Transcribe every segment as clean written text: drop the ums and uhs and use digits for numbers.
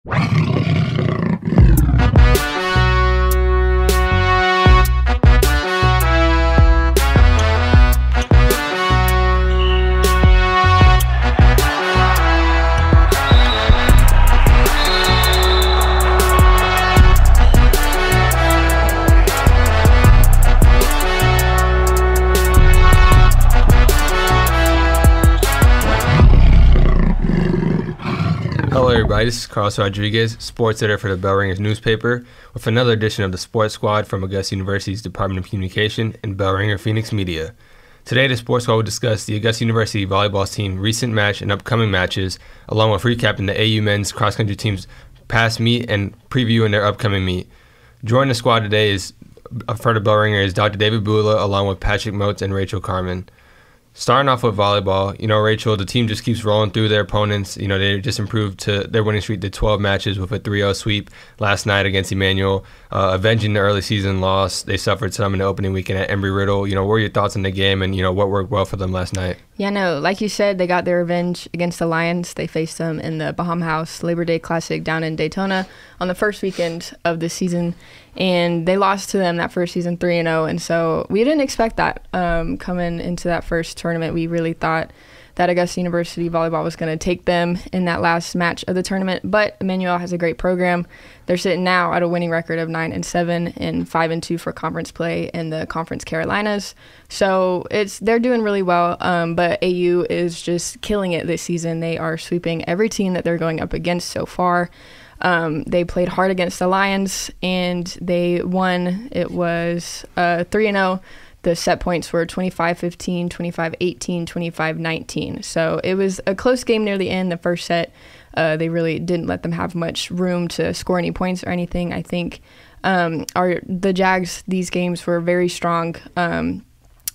Hello everybody, this is Carlos Rodriguez, sports editor for the Bell Ringers newspaper, with another edition of the Sports Squad from Augusta University's Department of Communication and Bell Ringer Phoenix Media. Today, the Sports Squad will discuss the Augusta University volleyball team's recent match and upcoming matches, along with recapping the AU men's cross-country team's past meet and previewing their upcoming meet. Joining the squad today is, for the Bell Ringer, is Dr. David Bulla, along with Patrick Motes and Rachel Carman. Starting off with volleyball, Rachel, the team just keeps rolling through their opponents. They just improved to their winning streak to 12 matches with a 3-0 sweep last night against Emmanuel, avenging the early season loss they suffered some in the opening weekend at Embry-Riddle. What were your thoughts on the game and, what worked well for them last night? Yeah, no, like you said, they got their revenge against the Lions. They faced them in the Bahama House Labor Day Classic down in Daytona on the first weekend of the season. And they lost to them that first season 3-0. And so we didn't expect that coming into that first tournament. We really thought that Augusta University volleyball was going to take them in that last match of the tournament. But Emmanuel has a great program. They're sitting now at a winning record of 9-7 and 5-2 for conference play in the Conference Carolinas. So they're doing really well. But AU is just killing it this season. They are sweeping every team that they're going up against so far. They played hard against the Lions, and they won. It was 3-0. The set points were 25-15, 25-18, 25-19. So it was a close game near the end. The first set, they really didn't let them have much room to score any points or anything. I think the Jags, these games were very strong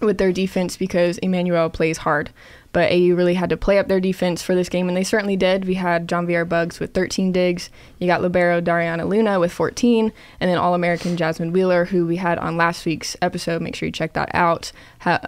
with their defense because Emmanuel plays hard. But AU really had to play up their defense for this game, and they certainly did. We had Janvier Buggs with 13 digs. You got libero Dariana Luna with 14, and then All-American Jasmine Wheeler, who we had on last week's episode. Make sure you check that out.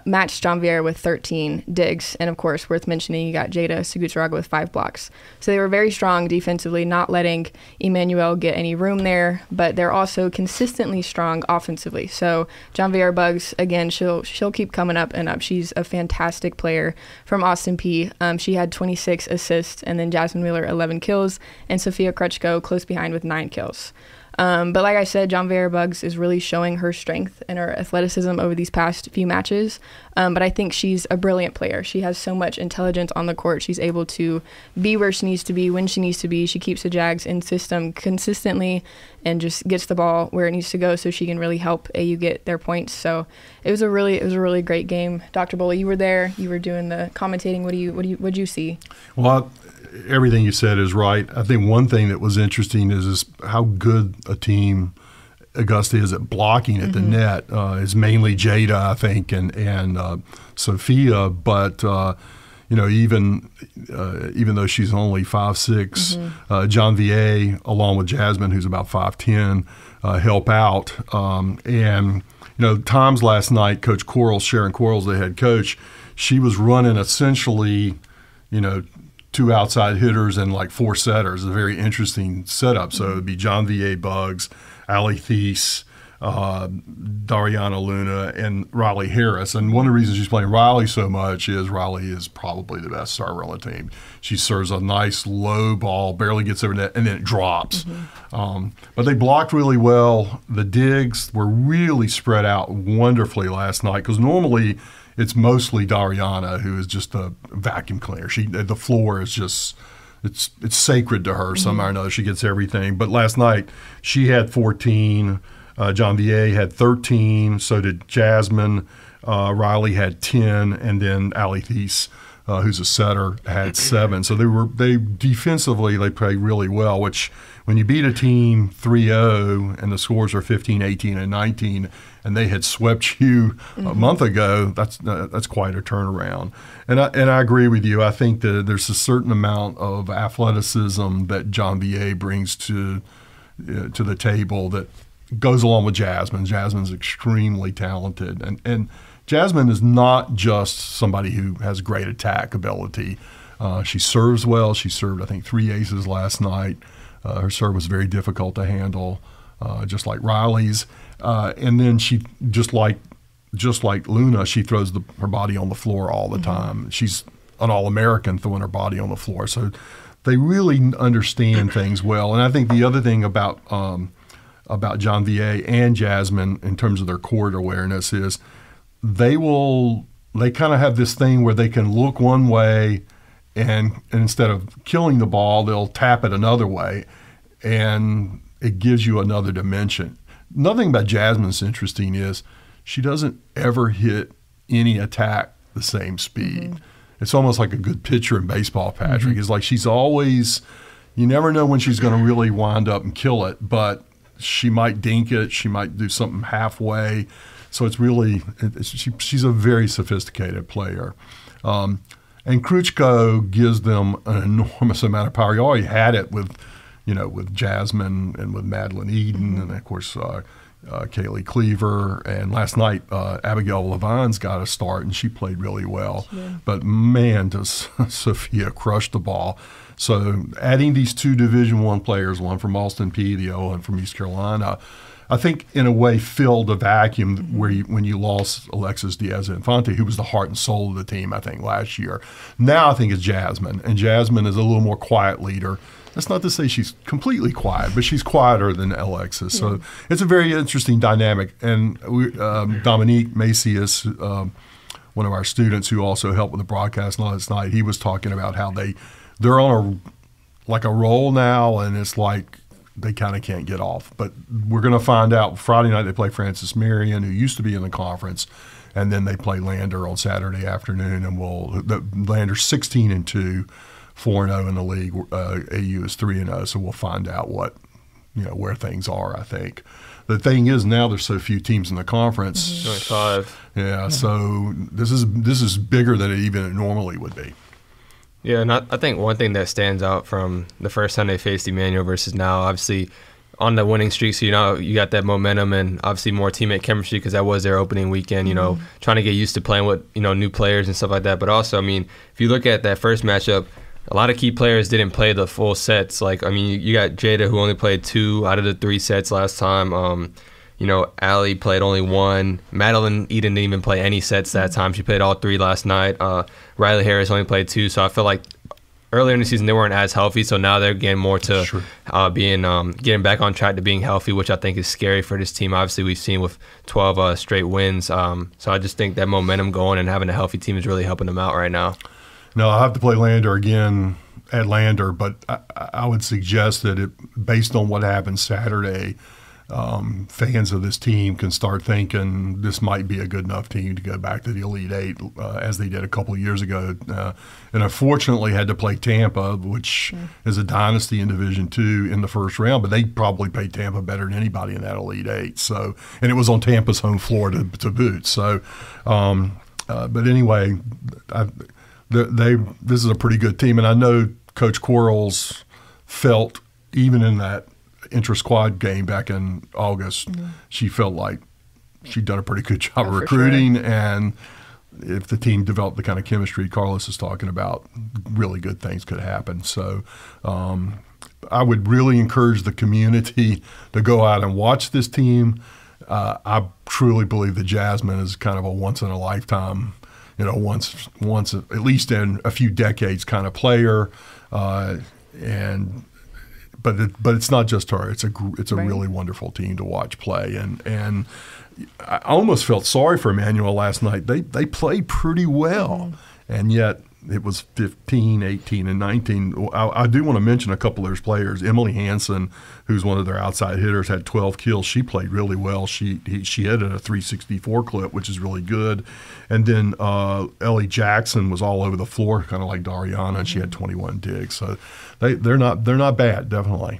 Matched Janvier with 13 digs. And, of course, worth mentioning, you got Jada Sugutsuraga with 5 blocks. So they were very strong defensively, not letting Emmanuel get any room there, but they're also consistently strong offensively. So Janvier Buggs, again, she'll keep coming up and up. She's a fantastic player from Austin P. She had 26 assists, and then Jasmine Wheeler 11 kills, and Sophia Krutchko close behind with 9 kills. But like I said, Janvier Buggs is really showing her strength and her athleticism over these past few matches. But I think she's a brilliant player. She has so much intelligence on the court. She's able to be where she needs to be, when she needs to be. She keeps the Jags in system consistently and just gets the ball where it needs to go so she can really help AU get their points. So it was a really great game. Dr. Bulla, you were there. You were doing the commentating. What'd you see? Well, everything you said is right. I think one thing that was interesting is how good a team Augusta is at blocking at the net. Is mainly Jada, I think, and Sophia. But even though she's only 5'6", Janvier, along with Jasmine, who's about 5'10", help out. And times last night, Coach Quarles, Sharon Quarles, the head coach, she was running essentially, 2 outside hitters and like 4 setters. A very interesting setup. So it'd be Janvier Buggs, Allie Thies, Dariana Luna, and Riley Harris. And one of the reasons she's playing Riley so much is Riley is probably the best starter on the team. She serves a nice low ball, barely gets over net, and then it drops. But they blocked really well. The digs were really spread out wonderfully last night because normally it's mostly Dariana, who is just a vacuum cleaner. The floor is just it's sacred to her somehow or another. She gets everything. But last night she had 14. Janvier had 13. So did Jasmine. Riley had 10, and then Allie Thies, who's a setter, had 7. So they defensively they played really well. Which when you beat a team 3-0 and the scores are 15, 18, and 19. And they had swept you a month ago, that's quite a turnaround. And I agree with you. I think that there's a certain amount of athleticism that Janvier brings to the table that goes along with Jasmine. Jasmine's extremely talented. And Jasmine is not just somebody who has great attack ability. She serves well. She served, I think, 3 aces last night. Her serve was very difficult to handle, just like Riley's. And then she, just like Luna, she throws her body on the floor all the time. She's an All-American throwing her body on the floor. So they really understand things well. And I think the other thing about John VA and Jasmine in terms of their court awareness is they kind of have this thing where they can look one way and instead of killing the ball, they'll tap it another way, and it gives you another dimension. Another thing about Jasmine's interesting is she doesn't ever hit any attack the same speed. It's almost like a good pitcher in baseball, Patrick. It's like she's always, you never know when she's going to really wind up and kill it, but she might dink it, she might do something halfway. So it's really, she's a very sophisticated player. And Kruchko gives them an enormous amount of power. He already had it with Jasmine and with Madeline Eden, and of course Kaylee Cleaver. And last night Abigail Levine's got a start, and she played really well. Yeah. But man, does Sophia crush the ball. So adding these two Division I players, one from Austin Peay, the other one from East Carolina, I think in a way filled a vacuum when you lost Alexis Diaz-Infante, who was the heart and soul of the team, I think, last year. Now I think it's Jasmine, and Jasmine is a little more quiet leader. That's not to say she's completely quiet, but she's quieter than Alexis. So it's a very interesting dynamic. And Dominique Macias, one of our students who also helped with the broadcast last night, he was talking about how they're on a roll now, and it's like they kind of can't get off. But we're going to find out. Friday night they play Francis Marion, who used to be in the conference, and then they play Lander on Saturday afternoon. And Lander's 16-2, 4-0 in the league. AU is 3-0, so we'll find out where things are, I think. The thing is, now there's so few teams in the conference. Only 5. Yeah, so this is bigger than it even normally would be. Yeah, and I think one thing that stands out from the first time they faced Emmanuel versus now, obviously on the winning streak, so you got that momentum and obviously more teammate chemistry because that was their opening weekend, trying to get used to playing with, new players and stuff like that. But also, if you look at that first matchup, a lot of key players didn't play the full sets. You got Jada, who only played 2 out of the 3 sets last time. Allie played only 1. Madeline Eden didn't even play any sets that time. She played all 3 last night. Riley Harris only played 2. So I feel like earlier in the season they weren't as healthy. So now they're getting more to getting back on track to being healthy, which I think is scary for this team. Obviously, we've seen with 12 straight wins. So I just think that momentum going and having a healthy team is really helping them out right now. No, I'll have to play Lander again at Lander, but I would suggest that based on what happened Saturday, fans of this team can start thinking this might be a good enough team to go back to the Elite Eight as they did a couple of years ago. And unfortunately had to play Tampa, which is a dynasty in Division II in the first round, but they probably played Tampa better than anybody in that Elite Eight. So, and it was on Tampa's home floor to boot. So, but anyway, this is a pretty good team. And I know Coach Quarles felt, even in that intra-squad game back in August, she felt like she'd done a pretty good job of recruiting. Sure. And if the team developed the kind of chemistry Carlos is talking about, really good things could happen. So I would really encourage the community to go out and watch this team. I truly believe that Jasmine is kind of a once-in-a-lifetime, once at least in a few decades kind of player. But it's not just her. It's a really wonderful team to watch play, and I almost felt sorry for Emmanuel last night. They played pretty well, and yet it was 15, 18, and 19. I do want to mention a couple of those players. Emily Hansen, who's one of their outside hitters, had 12 kills. She played really well. She hit at a 364 clip, which is really good. And then Ellie Jackson was all over the floor, kind of like Dariana, and she had 21 digs. So they're not bad, definitely.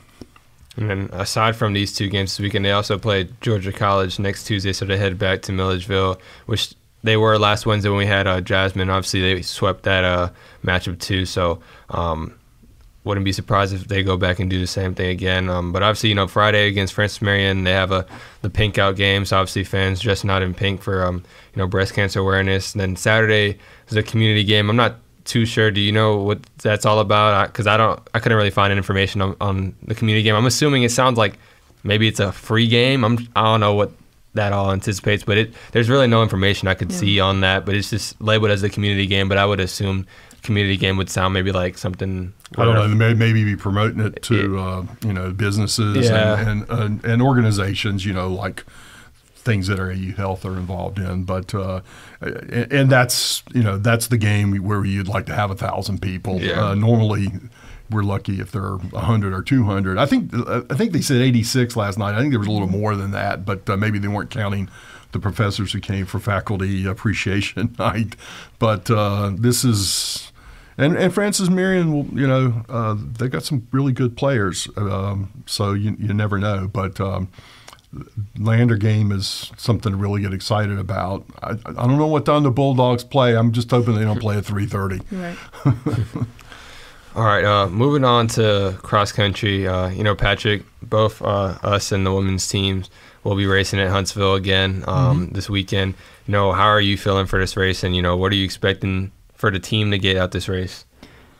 And then aside from these 2 games this weekend, they also played Georgia College next Tuesday, so they head back to Milledgeville, which they were last Wednesday when we had Jasmine. Obviously, they swept that matchup too, so wouldn't be surprised if they go back and do the same thing again. But obviously, Friday against Francis Marion, they have the pink out game, so obviously fans dressing out in pink for breast cancer awareness. And then Saturday is a community game. I'm not too sure. Do you know what that's all about? Because I couldn't really find information on the community game. I'm assuming it sounds like maybe it's a free game. I don't know what that all anticipates, but there's really no information I could see on that. But it's just labeled as the community game. But I would assume community game would sound maybe like something. I don't know. Maybe be promoting it to businesses and organizations. Like things that AU Health are involved in. But and that's the game where you'd like to have 1,000 people. Yeah. Normally, we're lucky if there are 100 or 200. I think they said 86 last night. I think there was a little more than that, but maybe they weren't counting the professors who came for faculty appreciation night. But this is. And Francis Marion, they got some really good players, so you never know. But Lander game is something to really get excited about. I don't know what time the Bulldogs play. I'm just hoping they don't play at 3:30. Right. All right, moving on to cross country. Patrick, both us and the women's teams will be racing at Huntsville again this weekend. How are you feeling for this race, and what are you expecting for the team to get out this race?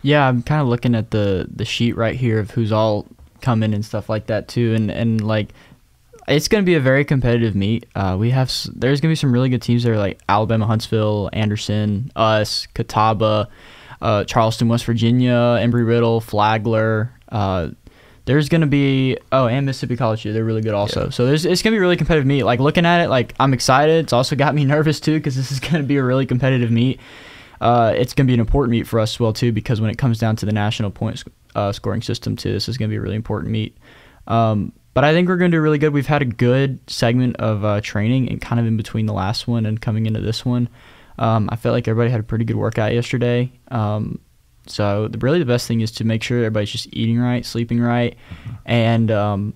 Yeah, I'm kind of looking at the sheet right here of who's all coming and stuff like that too, and like it's going to be a very competitive meet. There's going to be some really good teams there, like Alabama, Huntsville, Anderson, us, Catawba, Charleston, West Virginia, Embry-Riddle, Flagler. There's going to be and Mississippi College too. They're really good also. Yeah. So it's going to be a really competitive meet. Like looking at it, like I'm excited. It's also got me nervous too because this is going to be a really competitive meet. It's going to be an important meet for us as well, too, because when it comes down to the national point scoring system, too, this is going to be a really important meet. But I think we're going to do really good. We've had a good segment of training and kind of in between the last one and coming into this one. I felt like everybody had a pretty good workout yesterday. So really the best thing is to make sure everybody's just eating right, sleeping right, and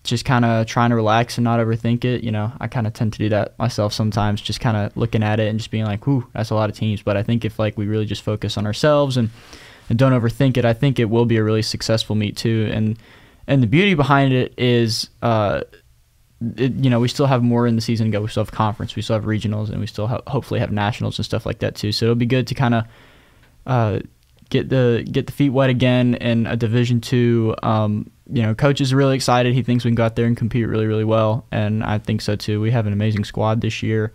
just kind of trying to relax and not overthink it. I kind of tend to do that myself sometimes, just kind of looking at it and just being like, "Whew, that's a lot of teams." But I think if we really just focus on ourselves and don't overthink it, I think it will be a really successful meet too. And the beauty behind it is, we still have more in the season to go. We still have conference, we still have regionals, and we still hopefully have nationals and stuff like that too. So it'll be good to kind of get the feet wet again in a Division II. Coach is really excited. He thinks we can go out there and compete really, really well, and I think so too. We have an amazing squad this year,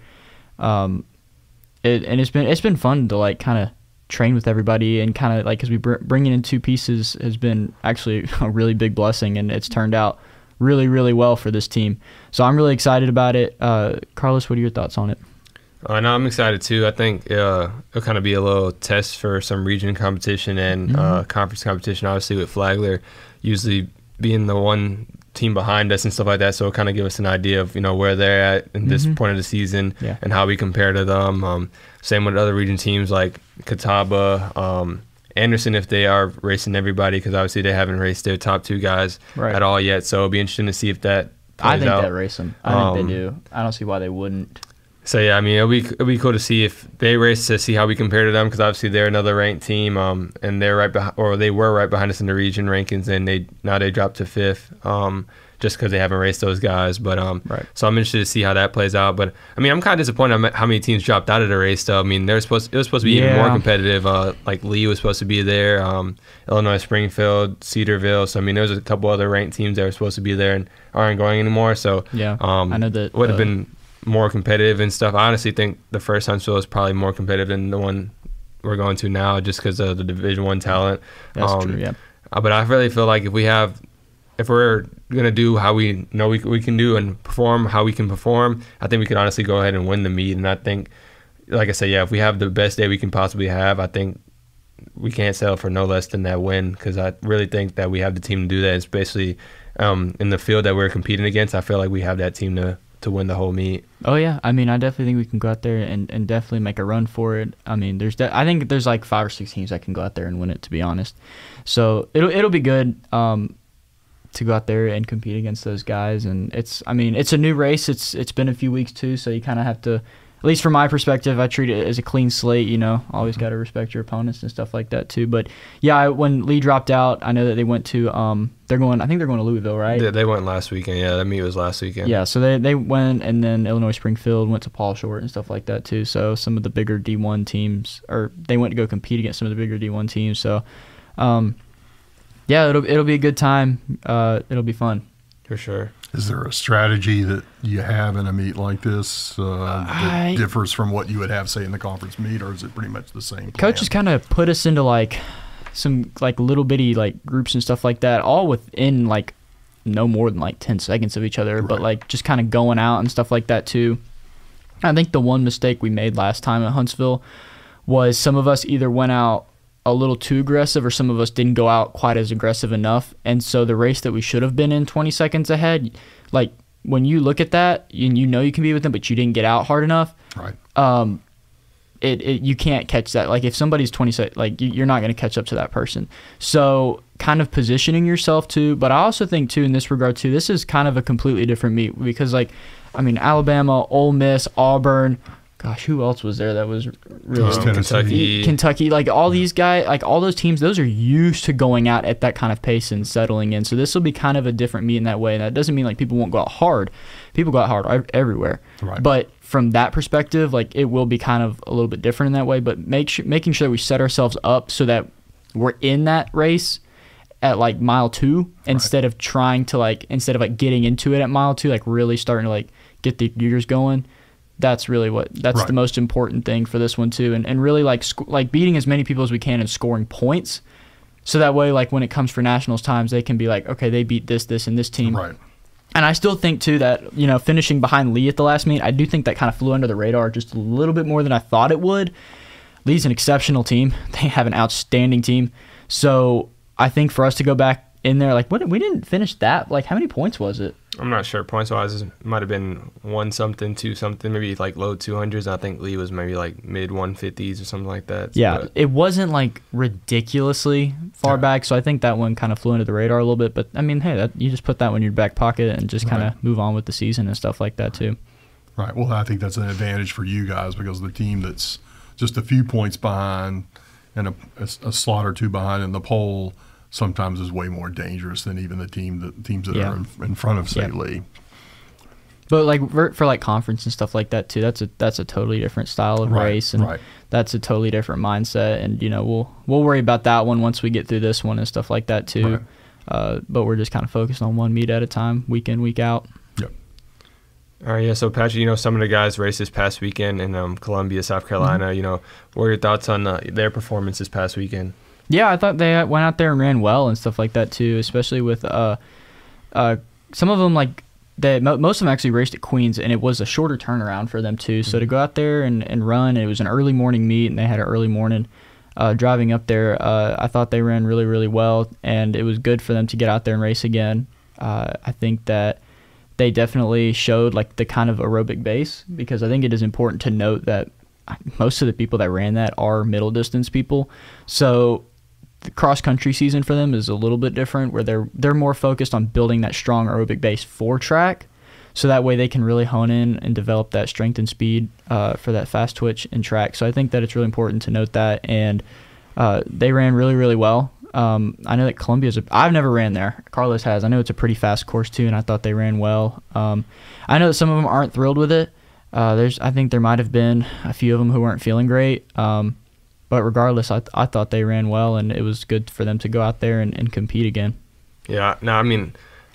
and it's been fun to kind of train with everybody and kind of because we bringing in two pieces has been actually a really big blessing, and it's turned out really, really well for this team. So I'm really excited about it. Carlos, what are your thoughts on it? No, I'm excited too. I think it'll kind of be a little test for some region competition and conference competition. Obviously, with Flagler usually being the one team behind us and stuff like that, so it'll kind of give us an idea of where they're at in this point of the season and how we compare to them. Same with other region teams like Catawba, Anderson, if they are racing everybody, because obviously they haven't raced their top two guys at all yet. So it'll be interesting to see if that plays out. I think out. they race them. I think they do. I don't see why they wouldn't. So yeah, I mean it'll be cool to see if they race, to see how we compare to them, because obviously they're another ranked team, and they're right behind, or they were right behind us in the region rankings, and they dropped to 5th, just because they haven't raced those guys. But so I'm interested to see how that plays out. But I mean, I'm kind of disappointed how many teams dropped out of the race though. I mean, it was supposed to be even more competitive. Like Lee was supposed to be there, Illinois Springfield, Cedarville. So I mean, there was a couple other ranked teams that were supposed to be there and aren't going anymore. So I know that would have been more competitive and stuff. I honestly think the first Huntsville is probably more competitive than the one we're going to now, just because of the Division I talent. That's true, yeah. But I really feel like if we're gonna do how we know we can do and perform how we can perform, I think we could honestly go ahead and win the meet. And I think, like I said, if we have the best day we can possibly have, I think we can't settle for no less than that win, because I really think that we have the team to do that, especially in the field that we're competing against. I feel like we have that team to win the whole meet. Oh yeah, I mean, I definitely think we can go out there and definitely make a run for it. I mean, I think there's like 5 or 6 teams that can go out there and win it, to be honest. So it'll be good to go out there and compete against those guys. And it's a new race. It's been a few weeks too, so you kind of have to at least from my perspective, I treat it as a clean slate. Always got to respect your opponents and stuff like that too. But yeah, when Lee dropped out, I know that they went to I think they're going to Louisville, right? They went last weekend. Yeah, that meet was last weekend. Yeah, so they went, and then Illinois Springfield went to Paul Short and stuff like that too. So some of the bigger D1 teams, or they went to go compete against some of the bigger D1 teams. So yeah, it'll be a good time. It'll be fun. For sure. Is there a strategy that you have in a meet like this that differs from what you would have, say, in the conference meet, or is it pretty much the same plan? Coaches kind of put us into some little bitty groups and stuff like that, all within no more than 10 seconds of each other, right. But just kind of going out and stuff like that too. I think the one mistake we made last time at Huntsville was some of us either went out a little too aggressive, or some of us didn't go out quite as aggressive enough. And so the race that we should have been in 20 seconds ahead, when you look at that, you know you can be with them, but you didn't get out hard enough. Right. You can't catch that. If somebody's 20 seconds, you're not going to catch up to that person. So kind of positioning yourself too. But I also think too, in this regard too, this is kind of a completely different meet because Alabama, Ole Miss, Auburn. Gosh, who else was there that was really Kentucky, all these guys, all those teams, those are used to going out at that kind of pace and settling in. So this will be kind of a different meet in that way. And that doesn't mean people won't go out hard. People go out hard everywhere. Right. But from that perspective, it will be kind of a little bit different in that way. But making sure that we set ourselves up so that we're in that race at mile 2 instead of trying to instead of getting into it at mile 2, really starting to get the gears going. That's really that's right. The most important thing for this one too, and really beating as many people as we can and scoring points, so that way when it comes for nationals times they can be okay, they beat this and this team. Right. And I still think too that finishing behind Lee at the last meet, I do think that kind of flew under the radar just a little bit more than I thought it would. Lee's an exceptional team. They have an outstanding team, so I think for us to go back in there we didn't finish that. How many points was it? I'm not sure. Points-wise, it might have been 1-something, 2-something, maybe low 200s. I think Lee was maybe mid 150s or something like that. Yeah, it wasn't ridiculously far back, so I think that one kind of flew under the radar a little bit. But, hey, you just put that one in your back pocket and just kind of move on with the season and stuff like that too. Right. Well, I think that's an advantage for you guys because the team that's just a few points behind and a slot or two behind in the poll – sometimes is way more dangerous than even the teams that are in front of, say, Lee. But for conference and stuff like that too, that's a totally different style of race, and that's a totally different mindset. And we'll worry about that one once we get through this one and stuff like that too. Right. But we're just kind of focused on one meet at a time, week in, week out. Yep. All right, yeah. So Patrick, some of the guys raced this past weekend in Columbia, South Carolina. Mm-hmm. What are your thoughts on their performance this past weekend? Yeah, I thought they went out there and ran well and stuff like that too, especially with some of them most of them actually raced at Queens, and it was a shorter turnaround for them too. So to go out there and run, it was an early morning meet, and they had an early morning driving up there. I thought they ran really, really well, and it was good for them to get out there and race again. I think that they definitely showed the kind of aerobic base, because I think it is important to note that most of the people that ran that are middle distance people. So the cross country season for them is a little bit different, where they're more focused on building that strong aerobic base for track, so that way they can really hone in and develop that strength and speed for that fast twitch in track. So I think that it's really important to note that, and they ran really, really well. I know that Columbia's I've never ran there. Carlos has. I know it's a pretty fast course too, and I thought they ran well. I know that some of them aren't thrilled with it. I think there might have been a few of them who weren't feeling great. But regardless, I thought they ran well, and it was good for them to go out there and compete again. Yeah, no,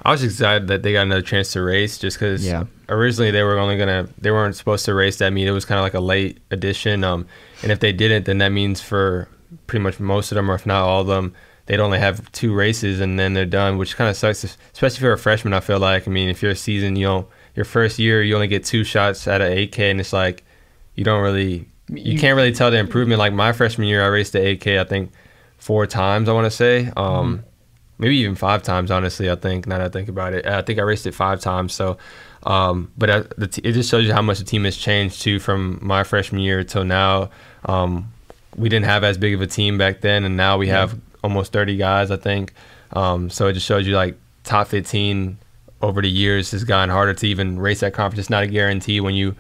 I was excited that they got another chance to race, just because originally they weren't supposed to race that meet. It was kind of a late addition, and if they didn't, then that means for pretty much most of them, or if not all of them, they'd only have 2 races and then they're done, which kind of sucks, especially for a freshman. I feel like, if you're a season, your first year, you only get 2 shots at an 8K, and it's you can't really tell the improvement. My freshman year, I raced the 8K, I think 4 times, I want to say. Maybe even 5 times, honestly, I think, now that I think about it. I think I raced it 5 times. So, but it just shows you how much the team has changed, too, from my freshman year till now. We didn't have as big of a team back then, and now we have almost 30 guys, I think. So it just shows you, top 15 over the years has gotten harder to even race that conference. It's not a guarantee when you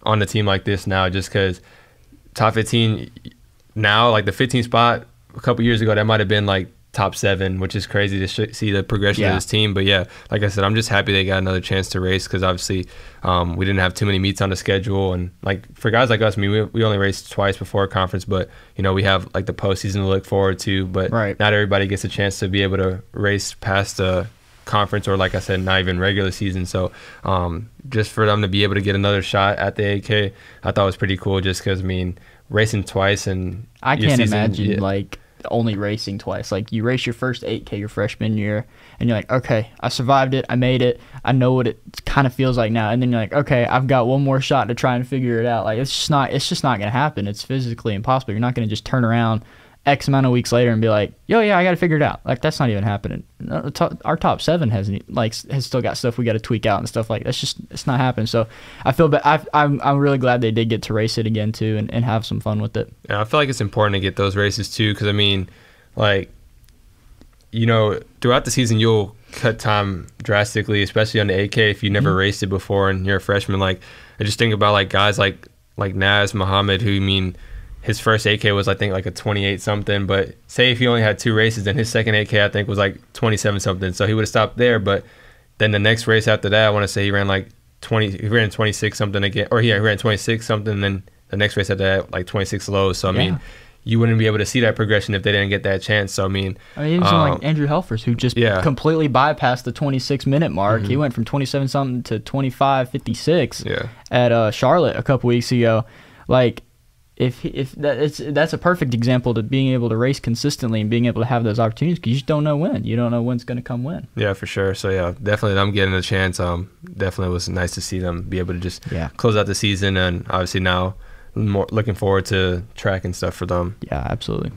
on the team like this now, just because top 15 now, like the 15th spot a couple years ago, that might have been like top 7, which is crazy to see the progression of this team. But yeah, like I said, I'm just happy they got another chance to race, because obviously we didn't have too many meets on the schedule, and like for guys like us, I mean, we only raced twice before a conference, but you know, we have like the postseason to look forward to, but not everybody gets a chance to be able to race past the conference, or like I said, not even regular season. So just for them to be able to get another shot at the 8K, I thought was pretty cool, just because I mean, racing twice, and I can't imagine like only racing twice. Like, you race your first 8K your freshman year, and you're like, okay, I survived it, I made it, I know what it kind of feels like now, and then you're like, okay, I've got one more shot to try and figure it out. Like, it's just not gonna happen. It's physically impossible. You're not gonna just turn around X amount of weeks later and be like, yo, yeah, I got to figure it out. Like, that's not even happening. Our top 7 has still got stuff we got to tweak out and stuff like that. It's not happening. So I feel I'm really glad they did get to race it again too, and have some fun with it. Yeah, I feel like it's important to get those races too, because I mean, like, you know, throughout the season you'll cut time drastically, especially on the 8K if you never raced it before and you're a freshman. Like, I just think about like guys like Naz Muhammad, who, I mean, his first 8K was, I think, like a 28 something, but say if he only had 2 races, then his second 8K, I think, was like 27 something. So he would have stopped there, but then the next race after that, I want to say he ran like 26 something again, or he ran 26 something, and then the next race after that, like 26 lows. So I mean, you wouldn't be able to see that progression if they didn't get that chance. So I mean, even someone like Andrew Helfers, who just completely bypassed the 26-minute mark. He went from 27 something to 25:56 at Charlotte a couple weeks ago. Like, if that's a perfect example to being able to race consistently and being able to have those opportunities, because you just don't know when. You don't know when's going to come when. Yeah, for sure. So yeah, definitely them getting a chance. Definitely was nice to see them be able to just close out the season, and obviously now more looking forward to track and stuff for them. Yeah, absolutely.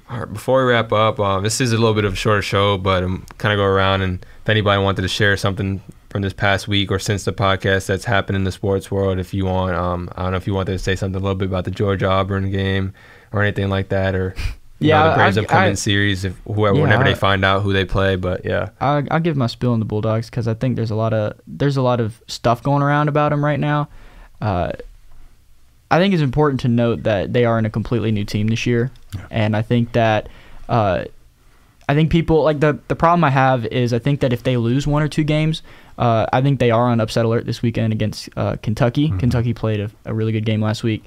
All right, before we wrap up, this is a little bit of a shorter show, but I'm kind of go around, and if anybody wanted to share something from this past week or since the podcast that's happened in the sports world, if you want, I don't know if you wanted to say something a little bit about the Georgia-Auburn game or anything like that, or the Braves upcoming series, if whenever they find out who they play. But I'll give my spiel on the Bulldogs, because I think there's a lot of stuff going around about them right now. I think it's important to note that they are in a completely new team this year, and I think that I think people like the problem I have is I think that if they lose 1 or 2 games, I think they are on upset alert this weekend against Kentucky. Kentucky played a really good game last week.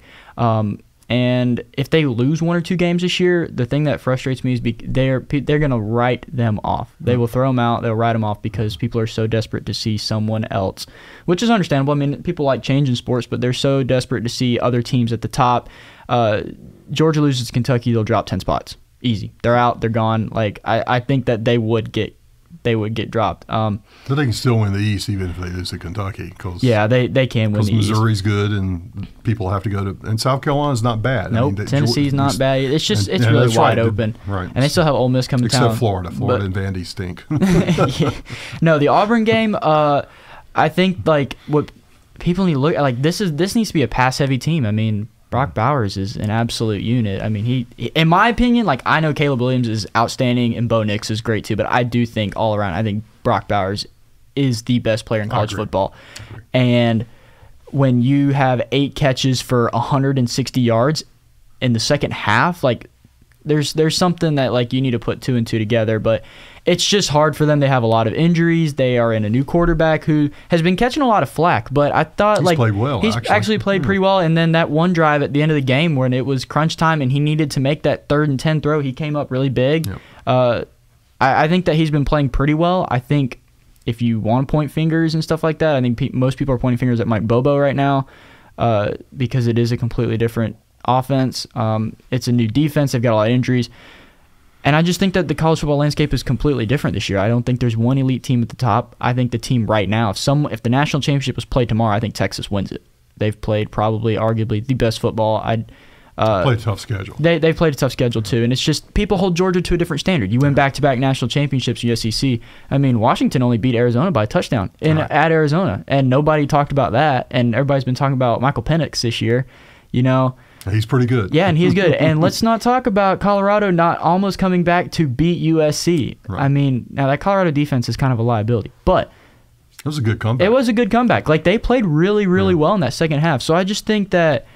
And if they lose 1 or 2 games this year, the thing that frustrates me is they're going to write them off. They will throw them out. They'll write them off because people are so desperate to see someone else, which is understandable. I mean, people like change in sports, but they're so desperate to see other teams at the top. Georgia loses to Kentucky, they'll drop 10 spots. Easy. They're out. They're gone. Like, I think that they would get dropped. But they can still win the East even if they lose to Kentucky. They can win the East. Because Missouri's good, and people have to go to – and South Carolina's not bad. Nope, I mean, Tennessee's not bad. It's really wide open. Right. And they still have Ole Miss coming to town. Except Florida. Florida and Vandy stink. No, the Auburn game, I think, like, what people need to look at, like, this needs to be a pass-heavy team. I mean, Brock Bowers is an absolute unit. I mean, he in my opinion, like, I know Caleb Williams is outstanding and Bo Nix is great too, but I do think all around, I think Brock Bowers is the best player in college football. And when you have 8 catches for 160 yards in the second half, like, there's something that, like, you need to put 2 and 2 together, but it's just hard for them. They have a lot of injuries. They are in a new quarterback who has been catching a lot of flack, but I thought he's played well. He's actually played pretty well. And then that one drive at the end of the game when it was crunch time and he needed to make that 3rd and 10 throw, he came up really big. Yep. I think that he's been playing pretty well. I think if you want to point fingers and stuff like that, I think most people are pointing fingers at Mike Bobo right now because it is a completely different offense. It's a new defense. They've got a lot of injuries. And I just think that the college football landscape is completely different this year. I don't think there's one elite team at the top. I think the team right now, if the national championship was played tomorrow, I think Texas wins it. They've played probably arguably the best football. Played a tough schedule. They've played a tough schedule too, and it's just people hold Georgia to a different standard. You win back-to-back national championships in the SEC. I mean, Washington only beat Arizona by a touchdown at Arizona, and nobody talked about that. And everybody's been talking about Michael Penix this year. You know. He's pretty good. Yeah, and he's good. And let's not talk about Colorado not almost coming back to beat USC. Right. I mean, now that Colorado defense is kind of a liability, but It was a good comeback. It was a good comeback. Like, they played really, really well in that second half. So I just think that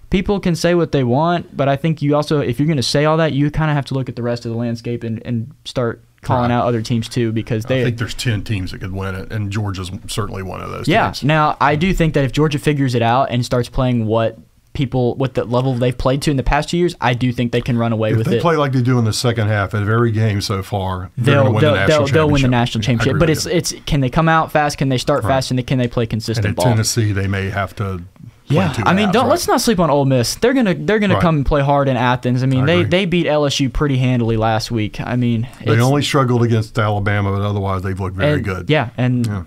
people can say what they want, but I think you also, if you're going to say all that, you kind of have to look at the rest of the landscape and start calling out other teams too, because I think there's 10 teams that could win it, and Georgia's certainly one of those yeah. teams. Now, I do think that if Georgia figures it out and starts playing what the level they've played to in the past 2 years, I do think they can run away with it. If they play like they do in the second half of every game so far, they'll win the national championship. But it's can they come out fast? Can they start fast? And can they play consistent ball? And at Tennessee, they may have to. I mean, let's not sleep on Ole Miss. They're gonna come and play hard in Athens. I mean, they beat LSU pretty handily last week. I mean, they only struggled against Alabama, but otherwise they've looked very good. Yeah,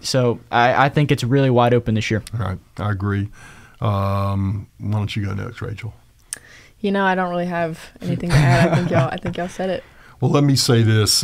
so I think it's really wide open this year. All right, I agree. Why don't you go next, Rachel? I don't really have anything to add. I think y'all said it. Well, let me say this.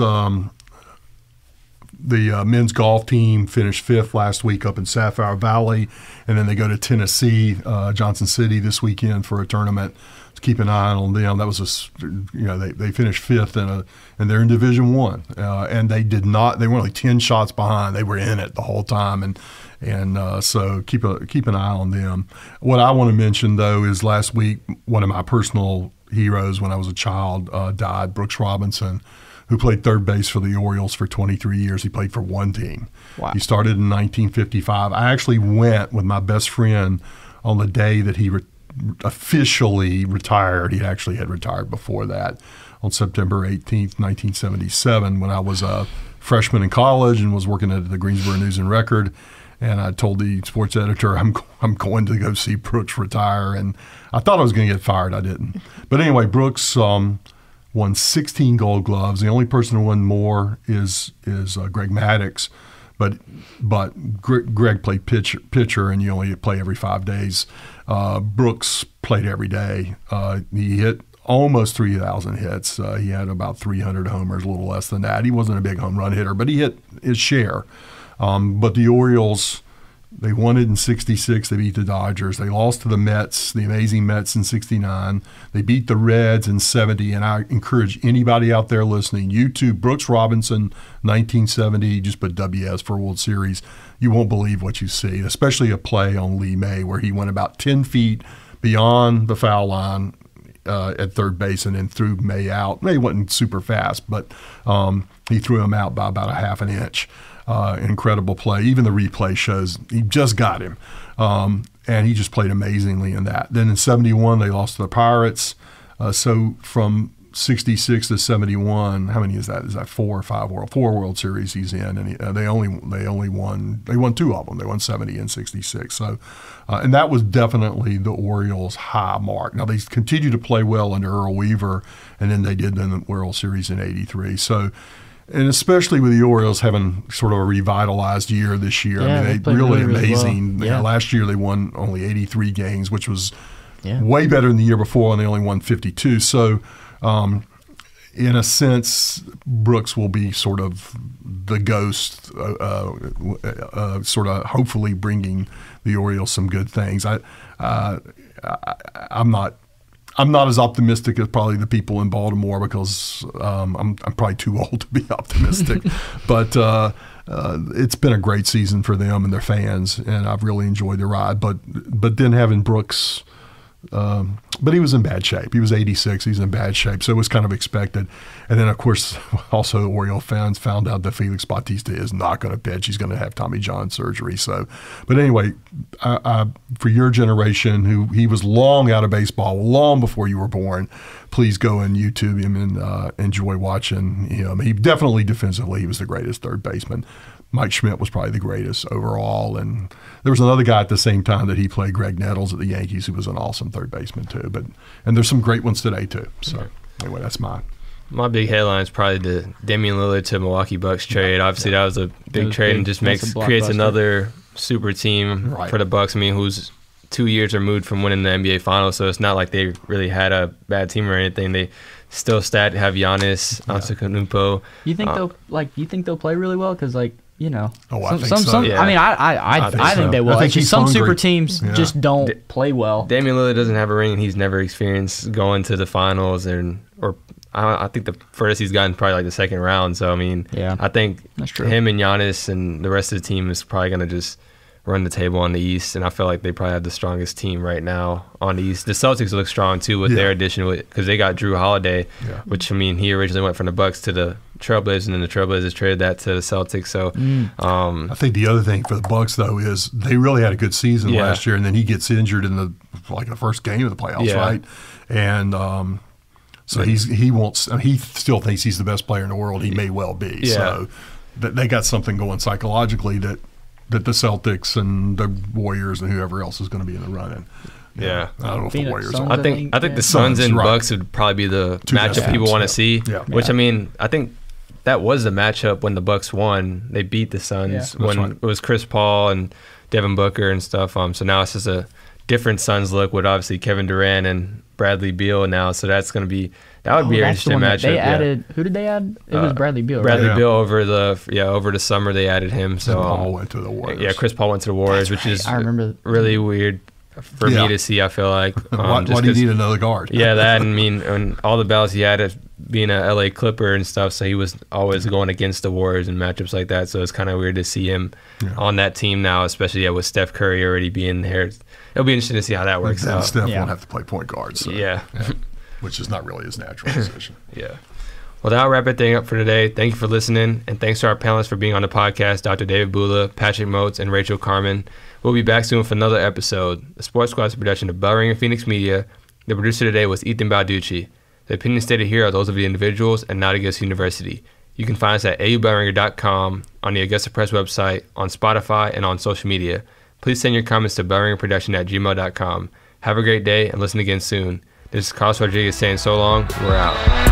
The men's golf team finished 5th last week up in Sapphire Valley, and then they go to Tennessee, Johnson City this weekend for a tournament. So keep an eye on them. That was they finished 5th and they're in Division I, and they were only 10 shots behind. They were in it the whole time, and so keep an eye on them. What I want to mention though is last week one of my personal heroes when I was a child died, Brooks Robinson, who played third base for the Orioles for 23 years. He played for one team. Wow. He started in 1955. I actually went with my best friend on the day that he officially retired. He actually had retired before that on September 18th, 1977, when I was a freshman in college and was working at the Greensboro News and Record. And I told the sports editor, I'm going to go see Brooks retire. And I thought I was going to get fired. I didn't. But anyway, Brooks won 16 Gold Gloves. The only person who won more is Greg Maddux, but Greg played pitcher, and you only play every 5 days. Brooks played every day. He hit almost 3,000 hits. He had about 300 homers, a little less than that. He wasn't a big home run hitter, but he hit his share. But the Orioles, they won it in 66. They beat the Dodgers. They lost to the Mets, the amazing Mets, in 69. They beat the Reds in 70. And I encourage anybody out there listening, YouTube Brooks Robinson, 1970, just put WS for World Series. You won't believe what you see, especially a play on Lee May where he went about 10 feet beyond the foul line at third base and then threw May out. May wasn't super fast, but he threw him out by about a half an inch. Incredible play. Even the replay shows he just got him. And he just played amazingly in that. Then in 71, they lost to the Pirates. So from 66 to 71, how many is that? Is that 4 or 5 World Series he's in? And they won 2 of them. They won 70 and 66. So, and that was definitely the Orioles' high mark. Now they continued to play well under Earl Weaver, and then they did in the World Series in 83. So, and especially with the Orioles having sort of a revitalized year this year. Yeah, I mean, they really amazing. Well. Yeah. Last year they won only 83 games, which was way better than the year before, and they only won 52. So, in a sense, Brooks will be sort of the ghost, sort of hopefully bringing the Orioles some good things. I'm not as optimistic as probably the people in Baltimore because I'm probably too old to be optimistic. But it's been a great season for them and their fans, and I've really enjoyed the ride. But then having Brooks, but he was in bad shape. He was 86. He's in bad shape, so it was kind of expected. And then, of course, also the Oriole fans found out that Felix Bautista is not going to pitch. He's going to have Tommy John surgery. So, but anyway, for your generation, he was long out of baseball, long before you were born, please go and YouTube him and enjoy watching him. He definitely defensively, he was the greatest third baseman. Mike Schmidt was probably the greatest overall, and there was another guy at the same time that he played, Greg Nettles at the Yankees, who was an awesome third baseman too. And there's some great ones today too. So anyway, that's mine. My big headline is probably the Damian Lillard to Milwaukee Bucks trade. Obviously, that was a big trade and just creates another super team for the Bucks. I mean, who's 2 years removed from winning the NBA Finals, so it's not like they really had a bad team or anything. They still have Giannis Antetokounmpo. You think they'll play really well? Because I think so. Yeah. I mean, I think they will. I think some super teams just don't play well. Damian Lillard doesn't have a ring, and he's never experienced going to the finals, or I think the furthest he's gotten probably like the second round. So I mean, Yeah. I think That's true. him and Giannis and the rest of the team is probably gonna just run the table on the East, and I feel like they probably have the strongest team right now on the East. The Celtics look strong too with their addition, because they got Drew Holiday, which I mean he originally went from the Bucks to the Trailblazers, and then the Trailblazers traded that to the Celtics. So I think the other thing for the Bucks though is they really had a good season last year, and then he gets injured in the first game of the playoffs, right? And so he won't. I mean, he still thinks he's the best player in the world. He may well be. Yeah. So they got something going psychologically that the Celtics and the Warriors and whoever else is going to be in the running. Yeah. I don't know if the Phoenix Warriors Suns, are. I think the Suns, Suns and right. Bucks would probably be the Two best matchup people teams, want to see. Yeah. Which I mean, I think that was the matchup when the Bucks won. They beat the Suns when right. it was Chris Paul and Devin Booker and stuff. So now it's just a different Suns look with obviously Kevin Durant and Bradley Beal now. So that would be an interesting matchup. They added. Who did they add? It was Bradley Beal. Bradley right? Beal over the summer they added him. So Paul went to the Warriors. Yeah, Chris Paul went to the Warriors, which is I remember really weird for me to see. I feel like why do you need another guard? Yeah, that and all the battles he had as being a LA Clipper and stuff. So he was always going against the Warriors in matchups like that. So it's kind of weird to see him on that team now, especially with Steph Curry already being there. It'll be interesting to see how that works out. Steph won't have to play point guard. So, which is not really his natural position. Yeah. Well, that'll wrap everything up for today. Thank you for listening, and thanks to our panelists for being on the podcast, Dr. David Bulla, Patrick Motes, and Rachel Carman. We'll be back soon for another episode. The Sports Squad is a production of Bell Ringer Phoenix Media. The producer today was Ethan Balducci. The opinions stated here are those of the individuals and not Augusta University. You can find us at aubellringer.com, on the Augusta Press website, on Spotify, and on social media. Please send your comments to bellringerproduction@gmail.com. Have a great day, and listen again soon. This is Carlos Rodriguez saying so long. We're out.